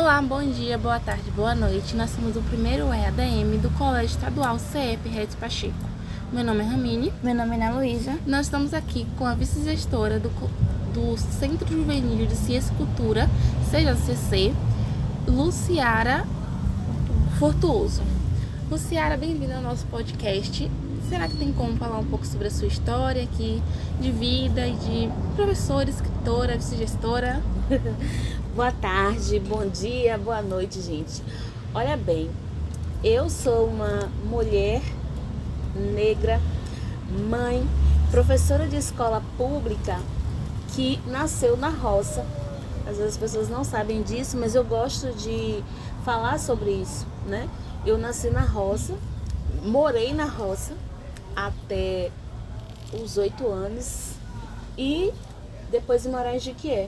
Olá, bom dia, boa tarde, boa noite. Nós somos o primeiro EADM do Colégio Estadual CEP Redes Pacheco. Meu nome é Ramine. Meu nome é Ana Luísa. Nós estamos aqui com a vice-gestora do Centro Juvenil de Ciência e Cultura, CJCC, Luciara Fortuoso. Luciara, bem-vinda ao nosso podcast. Será que tem como falar um pouco sobre a sua história aqui, de vida e de professora, escritora, vice-gestora? Boa tarde, bom dia, boa noite, gente. Olha bem, eu sou uma mulher negra, mãe, professora de escola pública que nasceu na roça. Às vezes as pessoas não sabem disso, mas eu gosto de falar sobre isso, né? Eu nasci na roça, morei na roça até os 8 anos e depois de morar em Jequié,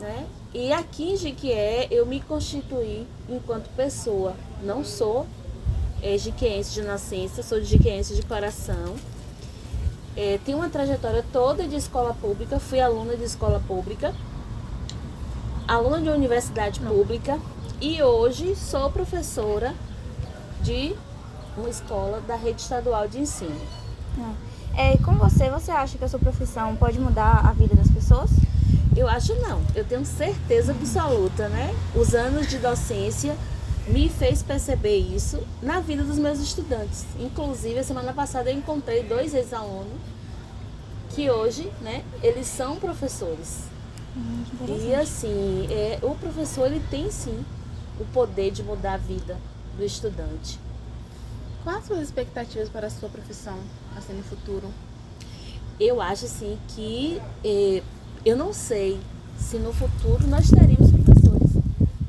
né? E aqui em Jequié eu me constituí enquanto pessoa. Não sou jequiense de nascença, sou jequiense de coração. Tenho uma trajetória toda de escola pública, fui aluna de escola pública, aluna de universidade pública e hoje sou professora de uma escola da rede estadual de ensino. Com você acha que a sua profissão pode mudar a vida das pessoas? Eu acho não, eu tenho certeza absoluta, né? Os anos de docência me fez perceber isso na vida dos meus estudantes. Inclusive, a semana passada eu encontrei 2 ex-alunos que hoje, né, eles são professores. E assim, o professor ele tem sim o poder de mudar a vida do estudante. Quais as suas expectativas para a sua profissão, assim, no futuro? Eu acho assim que eu não sei se no futuro nós teremos professores,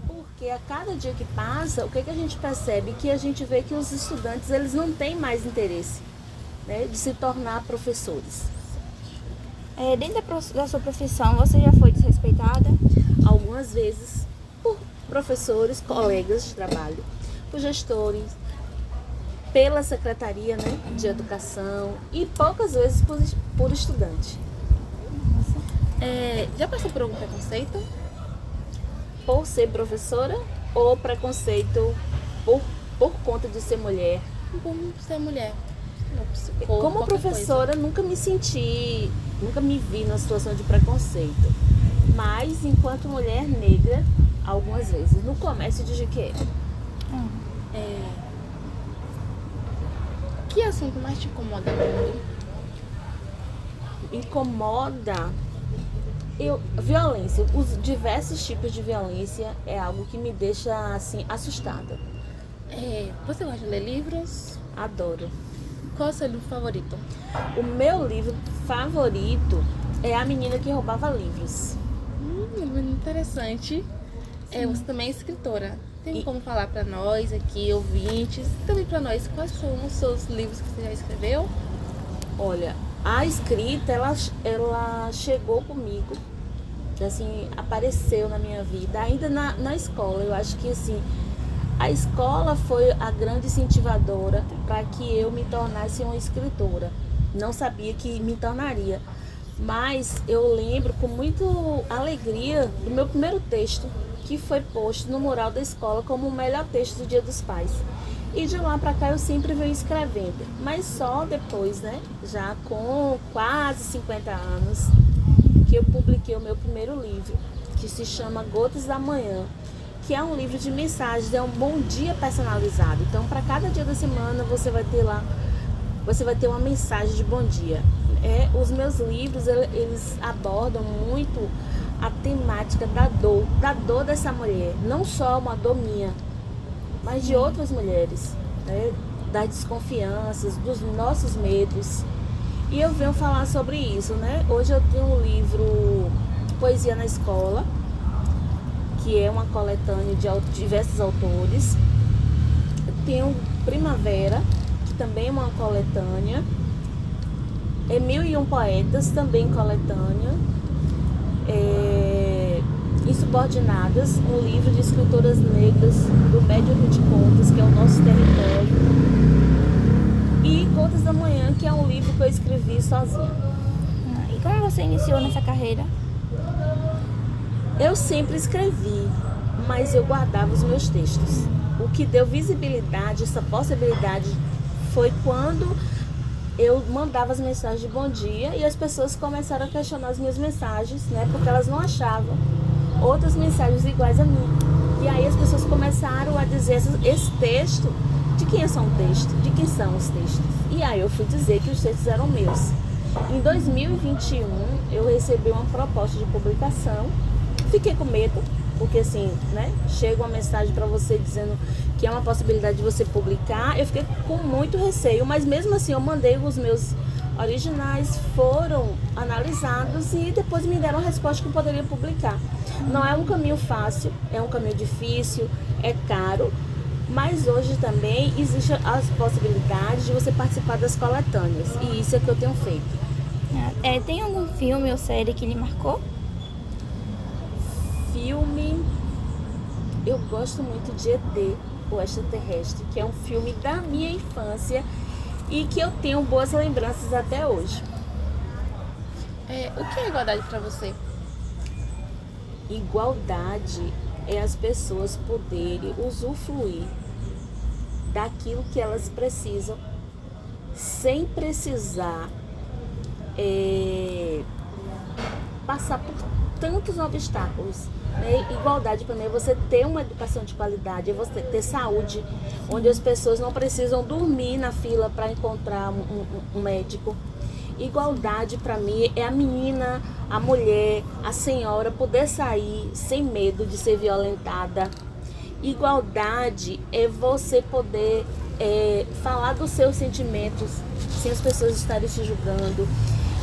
porque a cada dia que passa, o que a gente percebe? Que a gente vê que os estudantes eles não têm mais interesse, né, de se tornar professores. Dentro da sua profissão, você já foi desrespeitada? Algumas vezes por professores, colegas de trabalho, por gestores, pela secretaria, né, de educação e poucas vezes por estudante. Já passou por algum preconceito? Por ser professora ou preconceito por conta de ser mulher? Por ser mulher. Como professora, nunca me vi numa situação de preconceito. Mas, enquanto mulher negra, algumas vezes, no comércio de Jequié. Que assunto mais te incomoda no mundo? Incomoda... Violência, os diversos tipos de violência é algo que me deixa assim assustada. Você gosta de ler livros? Adoro. Qual é o seu livro favorito? O meu livro favorito é A Menina que Roubava Livros. Interessante. Você também é escritora. Tem como falar para nós aqui, ouvintes, também para nós, quais são os seus livros que você já escreveu? Olha, a escrita, ela chegou comigo, assim, apareceu na minha vida, ainda na escola. Eu acho que, assim, a escola foi a grande incentivadora para que eu me tornasse uma escritora. Não sabia que me tornaria, mas eu lembro com muita alegria do meu primeiro texto, que foi posto no mural da escola como o melhor texto do Dia dos Pais. E de lá para cá eu sempre venho escrevendo, mas só depois, né, já com quase 50 anos, que eu publiquei o meu primeiro livro, que se chama Gotas da Manhã, que é um livro de mensagens, é um bom dia personalizado. Então, para cada dia da semana você vai ter uma mensagem de bom dia. Os meus livros, eles abordam muito a temática da dor dessa mulher, não só uma dor minha, mas de outras mulheres, né? Das desconfianças, dos nossos medos. E eu venho falar sobre isso, né? Hoje eu tenho um livro Poesia na Escola, que é uma coletânea de diversos autores. Eu tenho Primavera, que também é uma coletânea. 1001 Poetas, também coletânea. Insubordinadas, um livro de escritoras negras do Médio Rio de Contas, que é o nosso território. E Gotas da Manhã, que é um livro que eu escrevi sozinha. E como você iniciou nessa carreira? Eu sempre escrevi, mas eu guardava os meus textos. O que deu visibilidade, essa possibilidade, foi quando eu mandava as mensagens de bom dia e as pessoas começaram a questionar as minhas mensagens, né? Porque elas não achavam outras mensagens iguais a mim. E aí as pessoas começaram a dizer, esse texto, de quem é só um texto? De quem são os textos? E aí eu fui dizer que os textos eram meus. Em 2021, eu recebi uma proposta de publicação. Fiquei com medo, porque assim, né? Chega uma mensagem para você dizendo que é uma possibilidade de você publicar. Eu fiquei com muito receio, mas mesmo assim eu mandei os meus originais, foram analisados e depois me deram a resposta que eu poderia publicar. Não é um caminho fácil, é um caminho difícil, é caro, mas hoje também existe as possibilidades de você participar das coletâneas, e isso é que eu tenho feito. Tem algum filme ou série que lhe marcou? Filme, eu gosto muito de ET, o Extraterrestre, que é um filme da minha infância e que eu tenho boas lembranças até hoje. O que é igualdade para você? Igualdade é as pessoas poderem usufruir daquilo que elas precisam sem precisar passar por tantos obstáculos. Igualdade para mim é você ter uma educação de qualidade, é você ter saúde, onde as pessoas não precisam dormir na fila para encontrar um médico. Igualdade para mim é a menina, a mulher, a senhora poder sair sem medo de ser violentada. Igualdade é você poder falar dos seus sentimentos sem as pessoas estarem te julgando.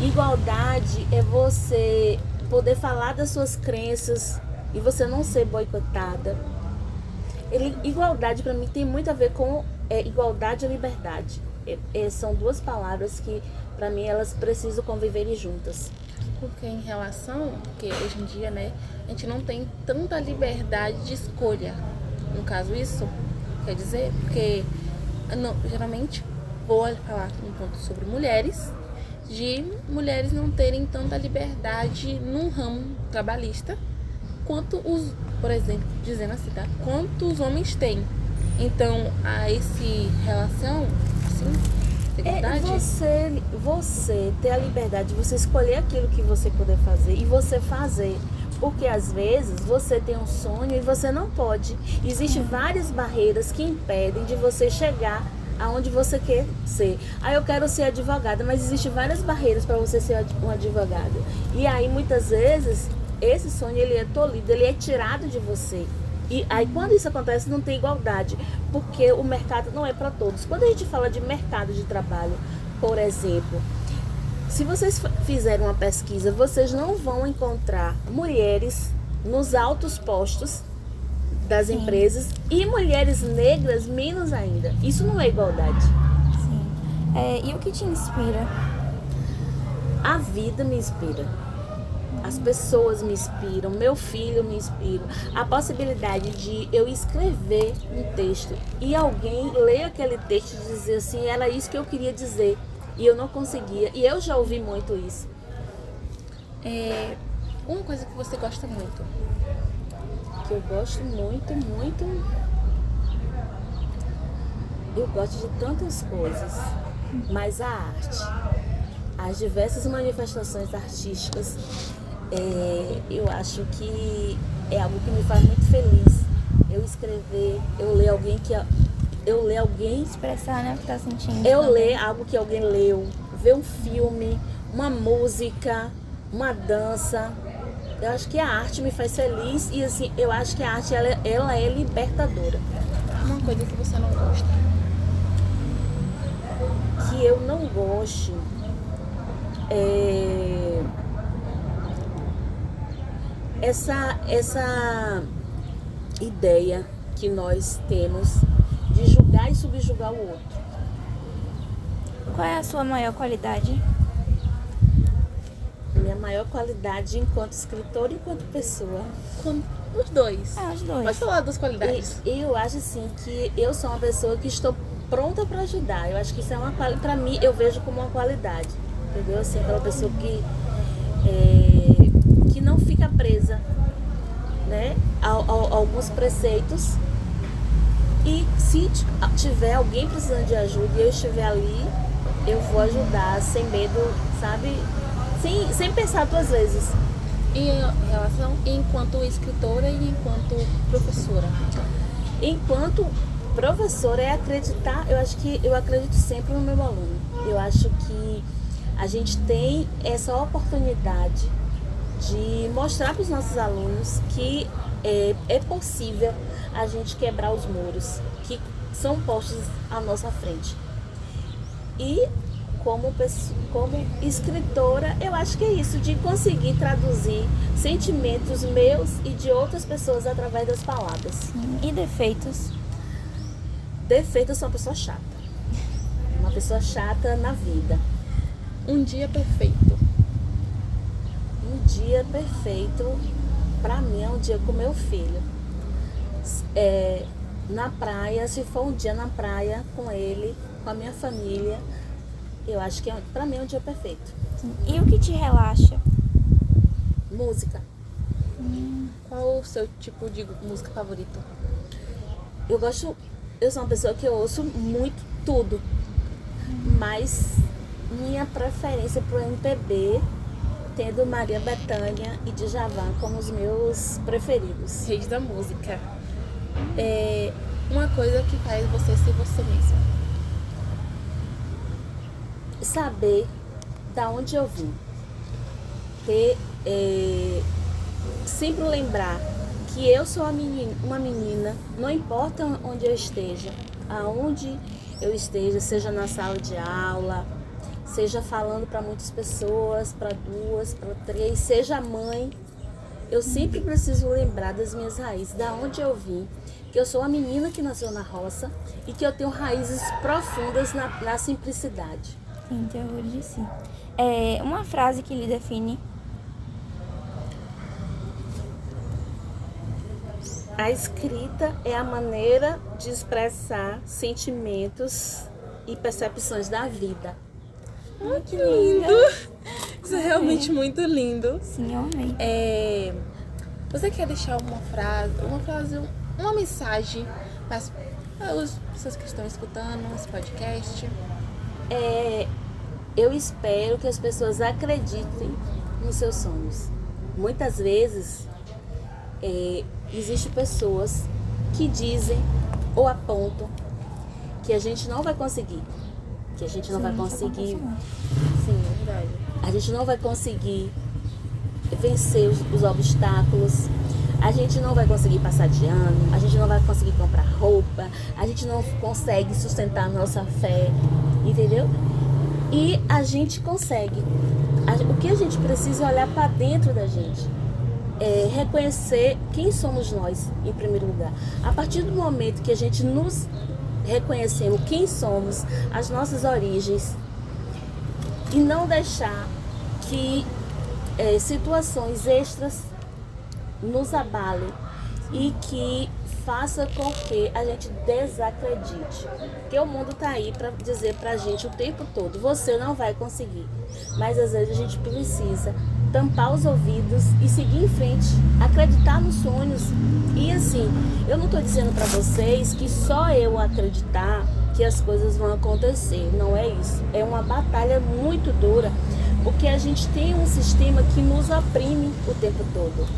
Igualdade é você poder falar das suas crenças e você não ser boicotada. Igualdade para mim tem muito a ver com igualdade e liberdade. São duas palavras que para mim elas precisam conviverem juntas. Porque em relação, porque hoje em dia, né, a gente não tem tanta liberdade de escolha. No caso, isso quer dizer, porque geralmente vou falar um ponto sobre mulheres, de mulheres não terem tanta liberdade num ramo trabalhista quanto por exemplo, dizendo assim, tá? Quanto os homens têm. Então, a esse relação, assim, igualdade. Você ter a liberdade de você escolher aquilo que você puder fazer e você fazer. Porque às vezes você tem um sonho e você não pode. Existem várias barreiras que impedem de você chegar aonde você quer ser. Eu quero ser advogada, mas existem várias barreiras para você ser um advogado. E aí muitas vezes esse sonho ele é tolhido, ele é tirado de você. E aí quando isso acontece não tem igualdade, porque o mercado não é para todos. Quando a gente fala de mercado de trabalho, por exemplo, se vocês fizerem uma pesquisa, vocês não vão encontrar mulheres nos altos postos das empresas e mulheres negras menos ainda. Isso não é igualdade. Sim. E o que te inspira? A vida me inspira. As pessoas me inspiram, meu filho me inspira. A possibilidade de eu escrever um texto e alguém ler aquele texto e dizer assim, era isso que eu queria dizer e eu não conseguia. E eu já ouvi muito isso. Uma coisa que você gosta muito. Que eu gosto muito, muito. Eu gosto de tantas coisas, mas a arte, as diversas manifestações artísticas, eu acho que é algo que me faz muito feliz. Eu escrever, eu ler alguém Expressar, né, o que tá sentindo. Eu ler algo que alguém leu, ver um filme, uma música, uma dança. Eu acho que a arte me faz feliz e assim, eu acho que a arte ela é libertadora. Uma coisa que você não gosta. Que eu não gosto essa ideia que nós temos de julgar e subjugar o outro. Qual é a sua maior qualidade? Minha maior qualidade enquanto escritora e enquanto pessoa. Os dois. Os dois. Pode falar das qualidades. Eu acho assim que eu sou uma pessoa que estou pronta para ajudar. Eu acho que isso é uma qualidade, para mim eu vejo como uma qualidade. Entendeu? Assim, aquela pessoa que não fica presa né, alguns preceitos. E se tiver alguém precisando de ajuda e eu estiver ali, eu vou ajudar sem medo, sabe? Sem pensar duas vezes. E em relação enquanto escritora e enquanto professora? Enquanto professora é acreditar, eu acredito sempre no meu aluno. Eu acho que a gente tem essa oportunidade de mostrar para os nossos alunos que é possível a gente quebrar os muros que são postos à nossa frente. E como escritora, eu acho que é isso, de conseguir traduzir sentimentos meus e de outras pessoas através das palavras. Sim. E defeitos? Defeito, eu sou uma pessoa chata. Uma pessoa chata na vida. Um dia perfeito. Um dia perfeito, pra mim, é um dia com meu filho. Na praia, se for um dia na praia com ele, com a minha família, eu acho que pra mim é um dia perfeito. Sim. E o que te relaxa? Música. Qual o seu tipo de música favorito? Eu sou uma pessoa que eu ouço muito tudo, mas minha preferência pro MPB, tendo Maria Bethânia e Djavan como os meus preferidos. Reis da música. Uma coisa que faz você ser você mesma. Saber da onde eu vim. Sempre lembrar que eu sou uma menina, não importa onde eu esteja, aonde eu esteja, seja na sala de aula, seja falando para muitas pessoas, para 2, para 3, seja mãe, eu sempre preciso lembrar das minhas raízes, da onde eu vim, que eu sou uma menina que nasceu na roça e que eu tenho raízes profundas na simplicidade. Sim, tenho orgulho de si. Uma frase que lhe define. A escrita é a maneira de expressar sentimentos e percepções da vida. Ai, que lindo! Isso é realmente muito lindo. Sim, eu amei. Você quer deixar uma mensagem para as pessoas que estão escutando esse podcast? Eu espero que as pessoas acreditem nos seus sonhos. Muitas vezes existem pessoas que dizem ou apontam que a gente não vai conseguir. Que a gente não vai conseguir. Sim, é verdade. A gente não vai conseguir vencer os obstáculos. A gente não vai conseguir passar de ano. A gente não vai conseguir comprar roupa. A gente não consegue sustentar a nossa fé. Entendeu? E a gente consegue. O que a gente precisa é olhar para dentro da gente. Reconhecer quem somos nós, em primeiro lugar. A partir do momento que a gente nos reconhecemos quem somos, as nossas origens, e não deixar que situações extras nos abalem e que faça com que a gente desacredite. Porque o mundo está aí para dizer pra gente o tempo todo, você não vai conseguir. Mas às vezes a gente precisa tampar os ouvidos e seguir em frente, acreditar nos sonhos. E assim, eu não estou dizendo para vocês que só eu acreditar que as coisas vão acontecer, não é isso. É uma batalha muito dura, porque a gente tem um sistema que nos oprime o tempo todo.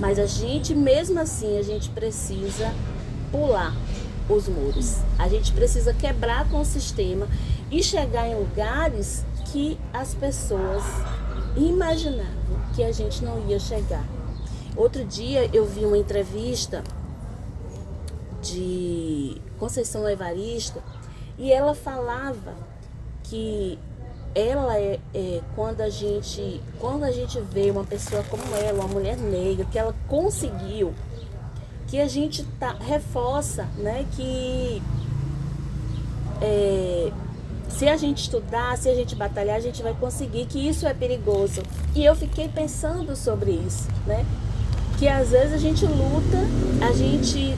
Mas a gente, mesmo assim, a gente precisa pular os muros. A gente precisa quebrar com o sistema e chegar em lugares que as pessoas imaginavam que a gente não ia chegar. Outro dia eu vi uma entrevista de Conceição Evaristo e ela falava que ela quando a gente vê uma pessoa como ela, uma mulher negra, que ela conseguiu, que a gente reforça, né, que se a gente estudar, se a gente batalhar, a gente vai conseguir, que isso é perigoso. E eu fiquei pensando sobre isso, né? Que às vezes a gente luta, a gente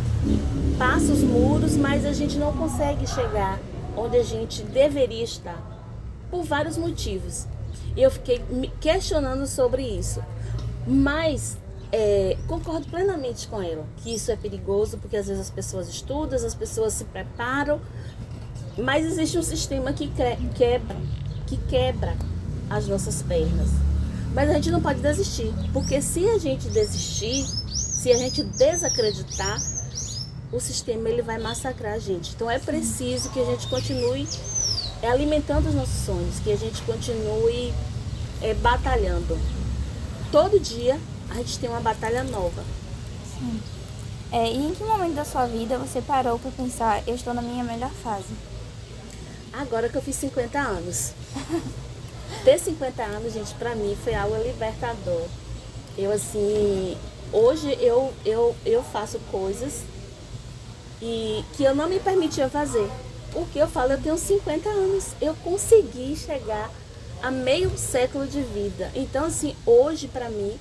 passa os muros, mas a gente não consegue chegar onde a gente deveria estar, por vários motivos. E eu fiquei me questionando sobre isso. Mas concordo plenamente com ela, que isso é perigoso, porque às vezes as pessoas estudam, as pessoas se preparam, mas existe um sistema que quebra as nossas pernas. Mas a gente não pode desistir, porque se a gente desistir, se a gente desacreditar, o sistema ele vai massacrar a gente. Então é preciso que a gente continue alimentando os nossos sonhos, que a gente continue batalhando. Todo dia a gente tem uma batalha nova. Sim. E em que momento da sua vida você parou para pensar, eu estou na minha melhor fase? Agora que eu fiz 50 anos. Ter 50 anos, gente, pra mim foi algo libertador. Eu, assim, hoje eu faço coisas que eu não me permitia fazer. Porque eu falo, eu tenho 50 anos, eu consegui chegar a meio século de vida. Então, assim, hoje pra mim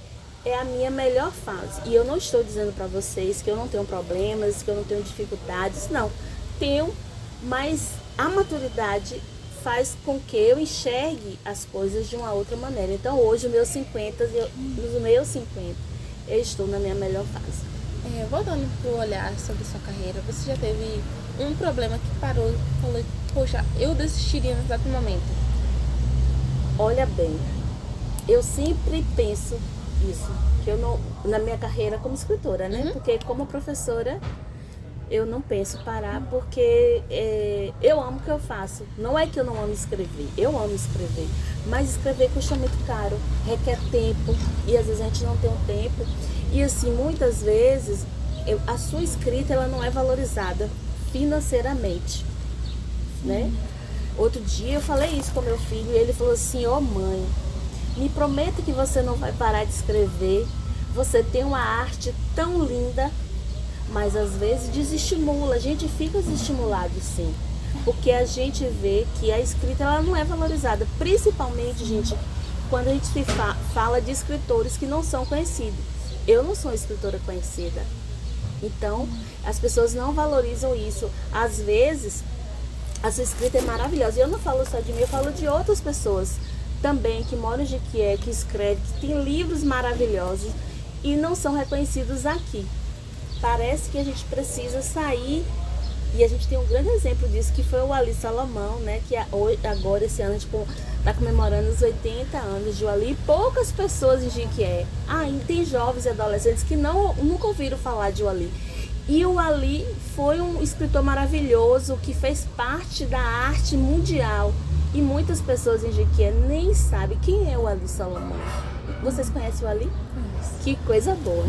é a minha melhor fase. E eu não estou dizendo pra vocês que eu não tenho problemas, que eu não tenho dificuldades. Não, tenho, mas a maturidade faz com que eu enxergue as coisas de uma outra maneira. Então hoje, nos meus 50, eu estou na minha melhor fase. Voltando para o olhar sobre sua carreira, você já teve um problema que parou e falou, poxa, eu desistiria no exato momento? Olha bem, eu sempre penso isso, que eu não, na minha carreira como escritora, né? Porque como professora, eu não penso parar, porque eu amo o que eu faço. Não é que eu não amo escrever, eu amo escrever. Mas escrever custa muito caro, requer tempo, e às vezes a gente não tem o tempo. E assim, muitas vezes, a sua escrita ela não é valorizada financeiramente, né? Outro dia eu falei isso com meu filho, e ele falou assim, mãe, me prometa que você não vai parar de escrever. Você tem uma arte tão linda, mas às vezes desestimula, a gente fica desestimulado sim, porque a gente vê que a escrita ela não é valorizada, principalmente, gente, quando a gente se fala de escritores que não são conhecidos. Eu não sou uma escritora conhecida, então as pessoas não valorizam isso. Às vezes a sua escrita é maravilhosa, e eu não falo só de mim, eu falo de outras pessoas também que moram em Jequié, que escrevem, que tem livros maravilhosos e não são reconhecidos aqui. Parece que a gente precisa sair, e a gente tem um grande exemplo disso, que foi o Ali Salomão, né? Que agora, esse ano, a gente está comemorando os 80 anos de Ali. Poucas pessoas em Jequié, ainda tem jovens e adolescentes que nunca ouviram falar de Ali. E o Ali foi um escritor maravilhoso, que fez parte da arte mundial. E muitas pessoas em Jequié nem sabem quem é o Ali Salomão. Vocês conhecem o Ali? Que coisa boa.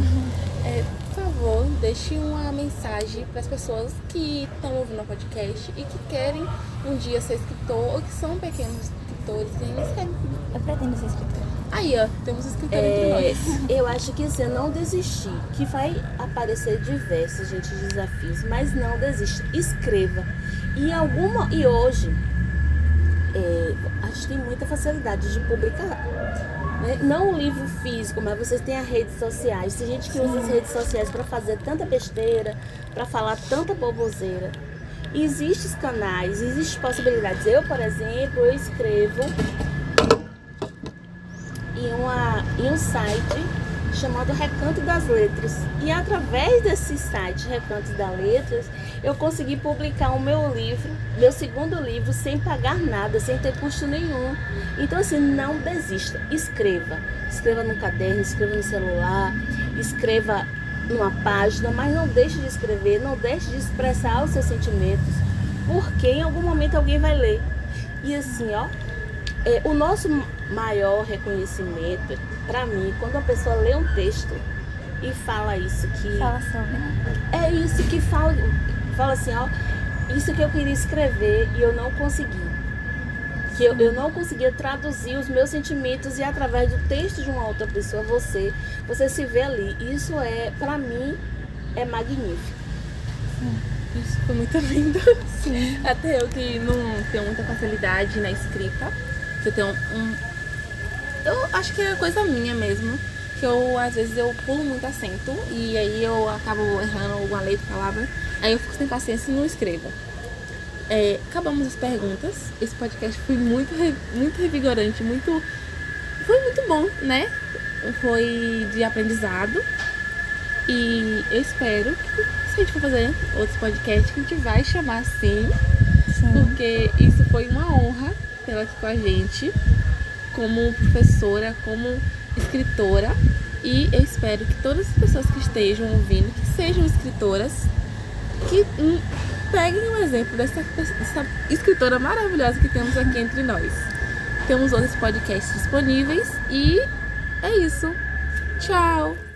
Por favor, deixe uma mensagem para as pessoas que estão ouvindo o podcast e que querem um dia ser escritor, ou que são pequenos escritores que nem querem. Eu pretendo ser escritora. Aí, temos escritor entre nós. Eu acho que você não desistir, que vai aparecer diversos, gente, desafios, mas não desista, escreva. E hoje, a gente tem muita facilidade de publicar. Não o livro físico, mas vocês têm as redes sociais. Tem gente que usa as redes sociais para fazer tanta besteira, para falar tanta boboseira. E existem canais, existem possibilidades. Eu, por exemplo, eu escrevo em um site chamado Recanto das Letras. E através desse site, Recanto das Letras, eu consegui publicar o meu livro, meu segundo livro, sem pagar nada, sem ter custo nenhum. Então, assim, não desista, escreva. Escreva no caderno, escreva no celular, escreva numa página, mas não deixe de escrever, não deixe de expressar os seus sentimentos, porque em algum momento alguém vai ler. E assim, o nosso maior reconhecimento, para mim, quando a pessoa lê um texto e fala isso que... Fala sobre. É isso que fala assim, isso que eu queria escrever e eu não consegui. Que eu não conseguia traduzir os meus sentimentos, e através do texto de uma outra pessoa, você se vê ali. Isso para mim, é magnífico. Isso foi muito lindo. Sim. Até eu que não tenho muita facilidade na escrita, que eu tenho eu acho que é coisa minha mesmo, que às vezes eu pulo muito acento e aí eu acabo errando alguma letra, palavra, aí eu fico sem paciência e não escrevo. Acabamos as perguntas. Esse podcast foi muito revigorante, foi muito bom, né? foi de aprendizado. E eu espero que, se a gente for fazer outros podcasts, que a gente vai chamar assim. Sim. Porque isso foi uma honra tê-la aqui com a gente, como professora, como escritora. E eu espero que todas as pessoas que estejam ouvindo, que sejam escritoras, que peguem um exemplo dessa escritora maravilhosa que temos aqui entre nós. Temos outros podcasts disponíveis e é isso. Tchau!